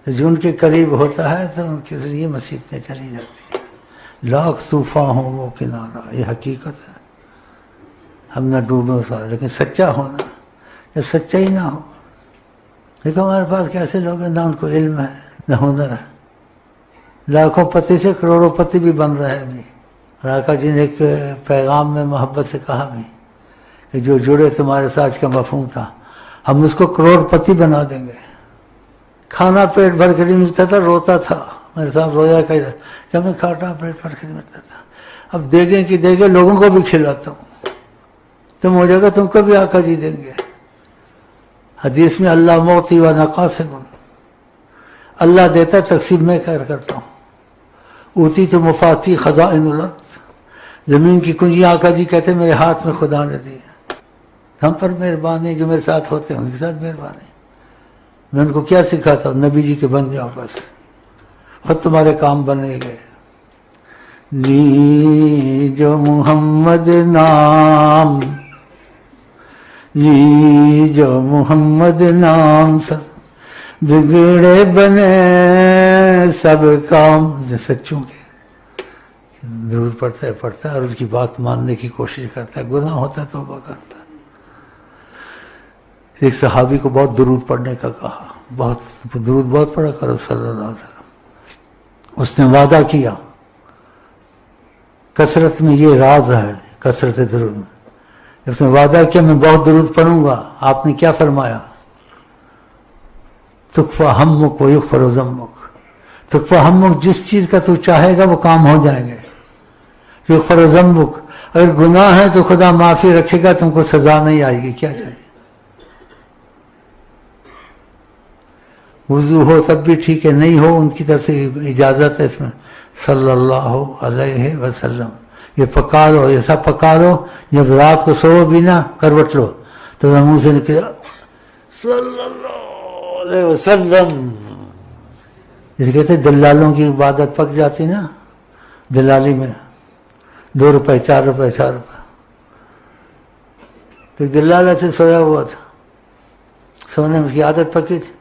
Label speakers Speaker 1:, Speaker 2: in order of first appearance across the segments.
Speaker 1: तो जो उनके करीब होता है तो उनके लिए मुसीबतें चली जाती हैं। लाख तूफान हो वो किनारा, ये हकीकत है। हम ना डूबे उस, लेकिन सच्चा होना, या सच्चा ही ना हो। देखो हमारे पास कैसे लोग हैं, ना उनको इल्म है ना हुनर है, लाखों पति से करोड़ों भी बन रहे हैं अभी। और आका जी ने एक पैगाम में मोहब्बत से कहा भी कि जो जुड़े तुम्हारे साथ का मफहूम था, हम उसको करोड़पति बना देंगे। खाना पेट भर कर नहीं मिलता था, रोता था, मेरे साथ रोया कही कि हमें खाना पेट भर कर नहीं मिलता था, अब देंगे कि देंगे, लोगों को भी खिलाता हूँ, तुम हो जाएगा, तुमको भी आका जी देंगे। हदीस में अल्लाह मोती व नकासिम, अल्लाह देता तकसीम में करता हूँ। ऊती तो मुफाती खज़ाइनुल अर्ज़, ज़मीन की कुंजियाँ आका जी कहते मेरे हाथ में खुदा ने दी। हम पर मेहरबानी, जो मेरे साथ होते हैं उनके साथ मेहरबानी। मैं उनको क्या सिखाता हूँ, नबी जी के बन जाओ, बस खुद तुम्हारे काम बनेंगे। ली जो मोहम्मद नाम, ली जो मोहम्मद नाम, सब बिगड़े बने सब काम। जो सच्चों के दुरूद पढ़ता है और उनकी बात मानने की कोशिश करता है, गुनाह होता है तौबा करता है। एक सहाबी को बहुत दुरूद पढ़ने का कहा, बहुत दुरूद बहुत पढ़ा करो सल्लल्लाहु अलैहि वसल्लम। उसने वादा किया, कसरत में ये राज है, कसरत दुरूद में। उसने वादा किया मैं बहुत दुरूद पढ़ूंगा। आपने क्या फरमाया, तुकफा हम्मुक व युगफर ज़म्मुक। तुकफा हम्मुक, जिस चीज का तू चाहेगा वो काम हो जाएंगे। युगफर ज़म्मुक, अगर गुनाह है तो खुदा माफी रखेगा, तुमको सजा नहीं आएगी। क्या चाहिए, वुजू हो तब भी ठीक है, नहीं हो उनकी तरफ से इजाजत है इसमें, सल्लल्लाहु अलैहि वसल्लम। ये पका लो, ऐसा पका लो, जब रात को सो भी ना करवट लो तो मुंह से निकले सल्लल्लाहु अलैहि वसल्लम। जैसे कहते दलालों की इबादत पक जाती ना, दलाली में 2 रुपए 4 रुपए 4 रुपए। तो दलाल ऐसे सोया हुआ था, सोने में उसकी आदत पकी थी,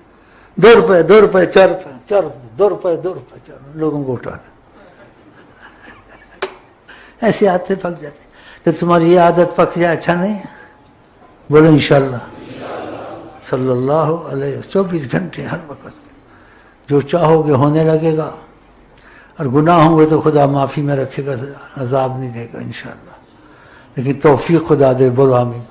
Speaker 1: 2 रुपए 2 रुपए 4 रुपए 4 रुपए 2 रुपए 2 रुपए 4, लोगों को उठा दे। ऐसी आदतें पक जाती। तो तुम्हारी ये आदत पक जाए, अच्छा नहीं है? बोलो इंशाल्लाह सल्लल्लाहु अलैहि वसल्लम। 24 घंटे हर वक्त जो चाहोगे होने लगेगा, और गुनाह होंगे तो खुदा माफ़ी में रखेगा, अजाब नहीं देगा इंशाल्लाह। लेकिन तौफीक खुदा दे, बोलो आमीन।